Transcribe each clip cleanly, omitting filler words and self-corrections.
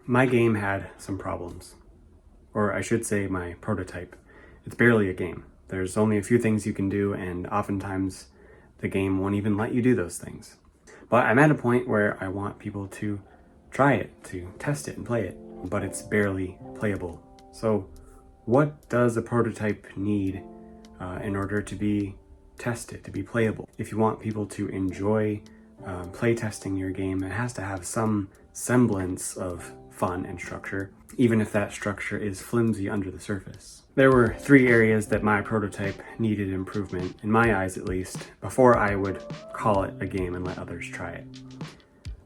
My game had some problems. Or I should say my prototype. It's barely a game. There's only a few things you can do, and oftentimes the game won't even let you do those things. But I'm at a point where I want people to try it, to test it and play it, but it's barely playable. So what does a prototype need in order to be tested, to be playable? If you want people to enjoy play testing your game, it has to have some semblance of fun and structure, even if that structure is flimsy under the surface. There were 3 areas that my prototype needed improvement, in my eyes at least, before I would call it a game and let others try it.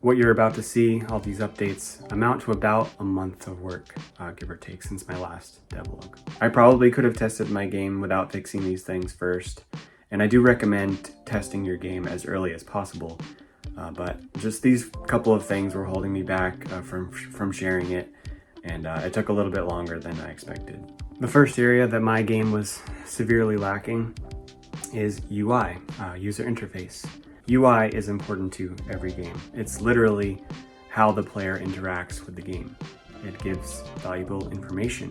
What you're about to see, all these updates, amount to about a month of work, give or take, since my last devlog. I probably could have tested my game without fixing these things first, and I do recommend testing your game as early as possible, but just these couple of things were holding me back from sharing it, and it took a little bit longer than I expected. The first area that my game was severely lacking is UI, user interface. UI is important to every game. It's literally how the player interacts with the game. It gives valuable information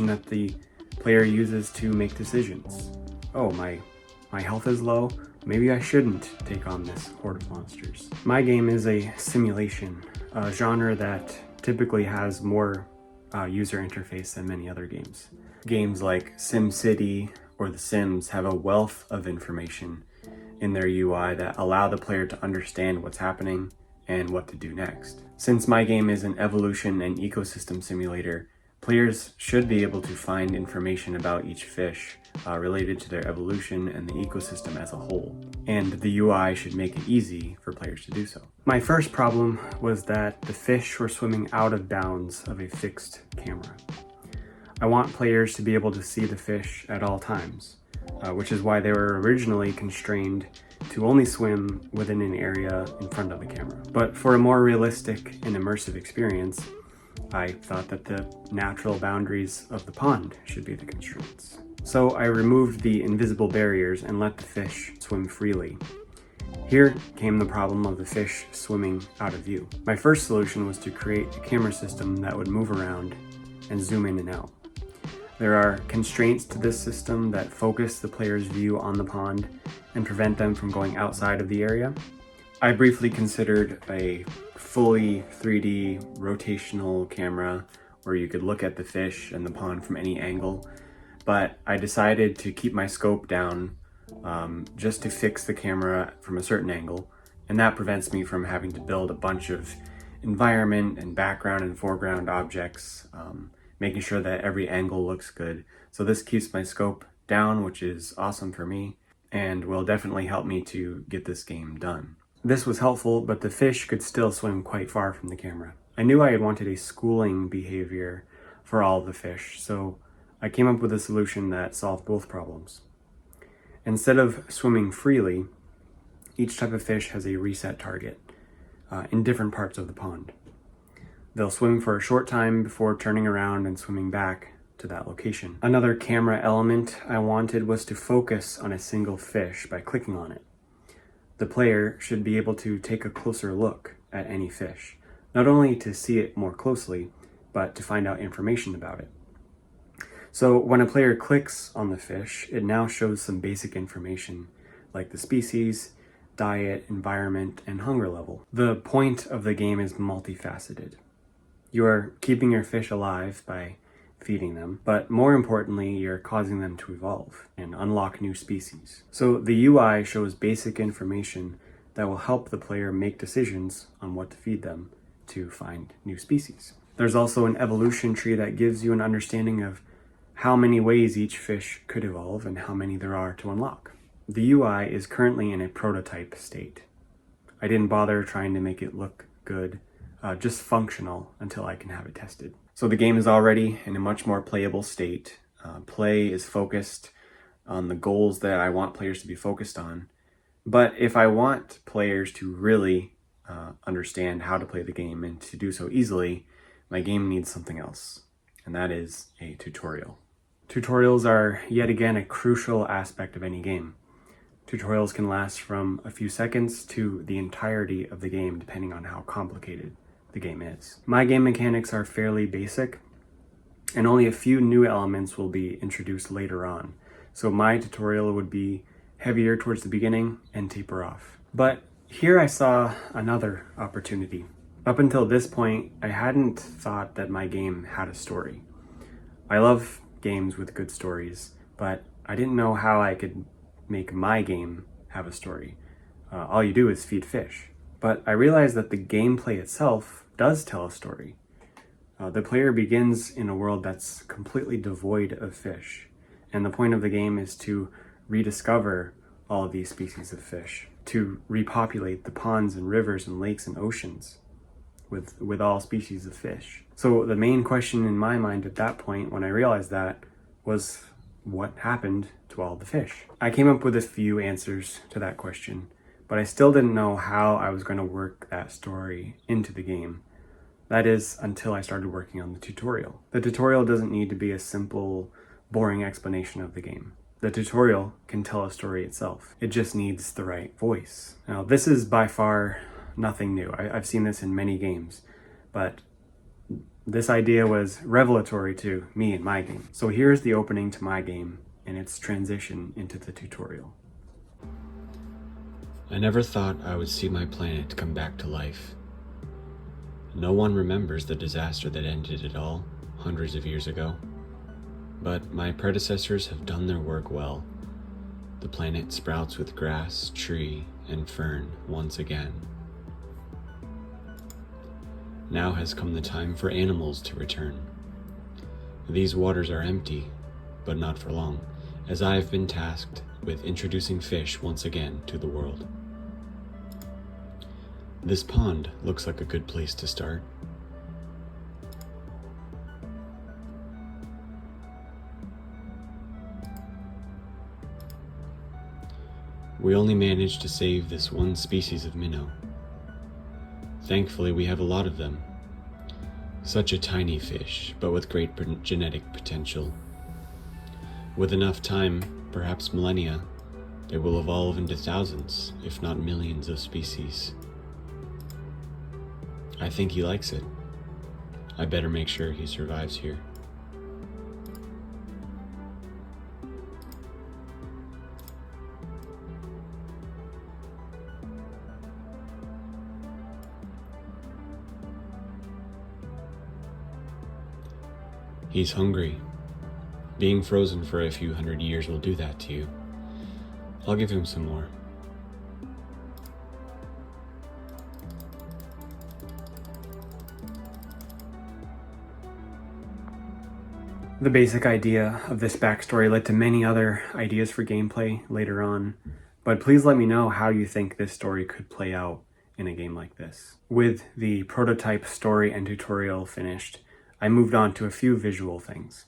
that the player uses to make decisions. Oh, my health is low. Maybe I shouldn't take on this horde of monsters. My game is a simulation, a genre that typically has more user interface than many other games. Games like SimCity or The Sims have a wealth of information in their UI that allow the player to understand what's happening and what to do next. Since my game is an evolution and ecosystem simulator, players should be able to find information about each fish related to their evolution and the ecosystem as a whole, and the UI should make it easy for players to do so. My first problem was that the fish were swimming out of bounds of a fixed camera. I want players to be able to see the fish at all times, which is why they were originally constrained to only swim within an area in front of the camera. But for a more realistic and immersive experience, I thought that the natural boundaries of the pond should be the constraints. So I removed the invisible barriers and let the fish swim freely. Here came the problem of the fish swimming out of view. My first solution was to create a camera system that would move around and zoom in and out. There are constraints to this system that focus the player's view on the pond and prevent them from going outside of the area. I briefly considered a fully 3D rotational camera where you could look at the fish and the pond from any angle, but I decided to keep my scope down just to fix the camera from a certain angle, and that prevents me from having to build a bunch of environment and background and foreground objects, making sure that every angle looks good. So this keeps my scope down, which is awesome for me, and will definitely help me to get this game done. This was helpful, but the fish could still swim quite far from the camera. I knew I had wanted a schooling behavior for all of the fish, so I came up with a solution that solved both problems. Instead of swimming freely, each type of fish has a reset target in different parts of the pond. They'll swim for a short time before turning around and swimming back to that location. Another camera element I wanted was to focus on a single fish by clicking on it. The player should be able to take a closer look at any fish, not only to see it more closely, but to find out information about it. So when a player clicks on the fish, it now shows some basic information like the species, diet, environment, and hunger level. The point of the game is multifaceted. You are keeping your fish alive by feeding them, but more importantly, you're causing them to evolve and unlock new species. So the UI shows basic information that will help the player make decisions on what to feed them to find new species. There's also an evolution tree that gives you an understanding of how many ways each fish could evolve and how many there are to unlock. The UI is currently in a prototype state. I didn't bother trying to make it look good, just functional until I can have it tested. So the game is already in a much more playable state. Play is focused on the goals that I want players to be focused on. But if I want players to really understand how to play the game and to do so easily, my game needs something else, and that is a tutorial. Tutorials are yet again a crucial aspect of any game. Tutorials can last from a few seconds to the entirety of the game, depending on how complicated the game is. My game mechanics are fairly basic, and only a few new elements will be introduced later on. So my tutorial would be heavier towards the beginning and taper off. But here I saw another opportunity. Up until this point, I hadn't thought that my game had a story. I love games with good stories, but I didn't know how I could make my game have a story. All you do is feed fish. But I realized that the gameplay itself does tell a story. The player begins in a world that's completely devoid of fish, and the point of the game is to rediscover all of these species of fish, to repopulate the ponds and rivers and lakes and oceans with all species of fish. So the main question in my mind at that point, when I realized that, was what happened to all the fish? I came up with a few answers to that question, but I still didn't know how I was going to work that story into the game. That is, until I started working on the tutorial. The tutorial doesn't need to be a simple, boring explanation of the game. The tutorial can tell a story itself. It just needs the right voice. Now, this is by far nothing new. I've seen this in many games, but this idea was revelatory to me in my game. So here's the opening to my game and its transition into the tutorial. I never thought I would see my planet come back to life. No one remembers the disaster that ended it all, hundreds of years ago. But my predecessors have done their work well. The planet sprouts with grass, tree, and fern once again. Now has come the time for animals to return. These waters are empty, but not for long, as I have been tasked with introducing fish once again to the world. This pond looks like a good place to start. We only managed to save this one species of minnow. Thankfully, we have a lot of them. Such a tiny fish, but with great genetic potential. With enough time, perhaps millennia, they will evolve into thousands, if not millions of species. I think he likes it. I better make sure he survives here. He's hungry. Being frozen for a few hundred years will do that to you. I'll give him some more. The basic idea of this backstory led to many other ideas for gameplay later on, but please let me know how you think this story could play out in a game like this. With the prototype story and tutorial finished, I moved on to a few visual things.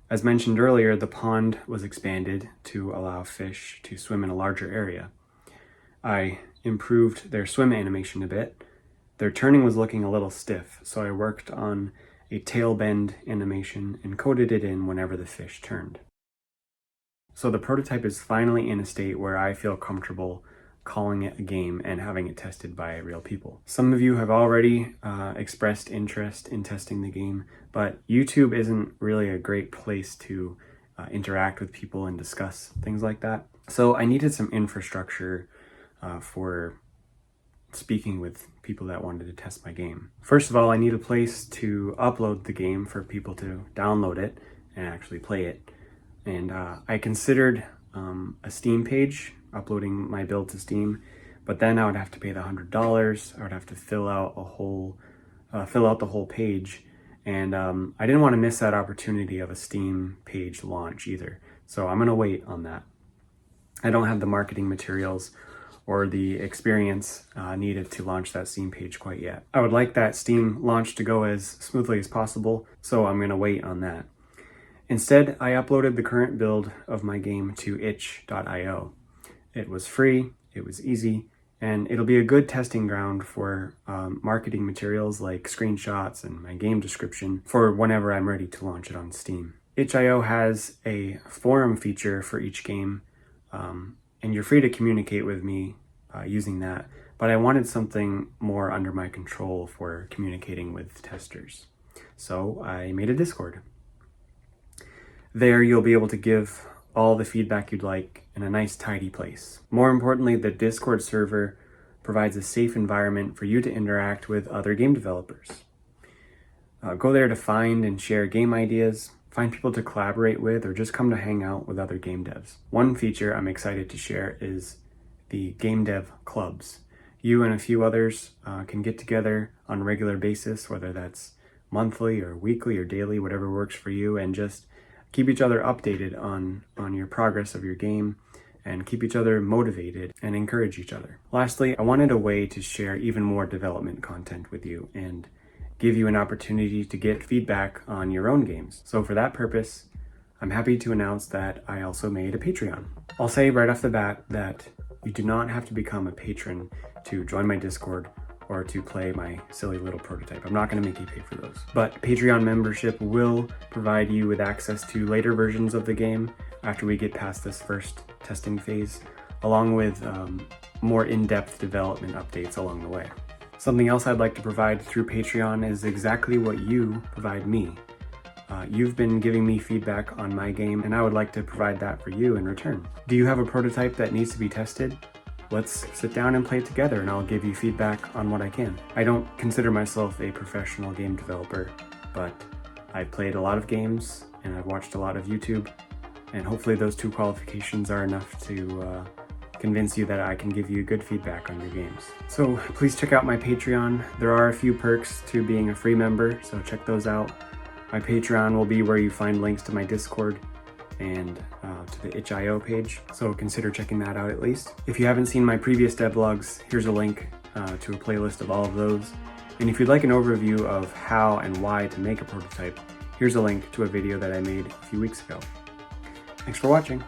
As mentioned earlier, the pond was expanded to allow fish to swim in a larger area. I improved their swim animation a bit. Their turning was looking a little stiff, so I worked on a tail bend animation and coded it in whenever the fish turned. So the prototype is finally in a state where I feel comfortable calling it a game and having it tested by real people. Some of you have already expressed interest in testing the game, but YouTube isn't really a great place to interact with people and discuss things like that. So I needed some infrastructure for speaking with people that wanted to test my game. First of all, I need a place to upload the game for people to download it and actually play it. And I considered a Steam page, uploading my build to Steam, but then I would have to pay the $100. I would have to fill out the whole page, and I didn't want to miss that opportunity of a Steam page launch either. So I'm gonna wait on that. I don't have the marketing materials or the experience needed to launch that Steam page quite yet. I would like that Steam launch to go as smoothly as possible, so I'm gonna wait on that. Instead, I uploaded the current build of my game to itch.io. It was free, it was easy, and it'll be a good testing ground for marketing materials like screenshots and my game description for whenever I'm ready to launch it on Steam. Itch.io has a forum feature for each game, and you're free to communicate with me using that. but I wanted something more under my control for communicating with testers. So I made a Discord. There you'll be able to give all the feedback you'd like in a nice tidy place. More importantly, the Discord server provides a safe environment for you to interact with other game developers. Go there to find and share game ideas, find people to collaborate with, or just come to hang out with other game devs. One feature I'm excited to share is the game dev clubs. You and a few others can get together on a regular basis, whether that's monthly or weekly or daily, whatever works for you, and just keep each other updated on your progress of your game and keep each other motivated and encourage each other. Lastly, I wanted a way to share even more development content with you and give you an opportunity to get feedback on your own games. So for that purpose, I'm happy to announce that I also made a Patreon. I'll say right off the bat that you do not have to become a patron to join my Discord or to play my silly little prototype. I'm not going to make you pay for those. But Patreon membership will provide you with access to later versions of the game after we get past this first testing phase, along with more in-depth development updates along the way. Something else I'd like to provide through Patreon is exactly what you provide me. You've been giving me feedback on my game, and I would like to provide that for you in return. Do you have a prototype that needs to be tested? Let's sit down and play it together, and I'll give you feedback on what I can. I don't consider myself a professional game developer, but I've played a lot of games and I've watched a lot of YouTube, and hopefully those two qualifications are enough to convince you that I can give you good feedback on your games. So please check out my Patreon. There are a few perks to being a free member, so check those out. My Patreon will be where you find links to my Discord and to the itch.io page, so consider checking that out at least. If you haven't seen my previous devlogs, here's a link to a playlist of all of those. And if you'd like an overview of how and why to make a prototype, here's a link to a video that I made a few weeks ago. Thanks for watching.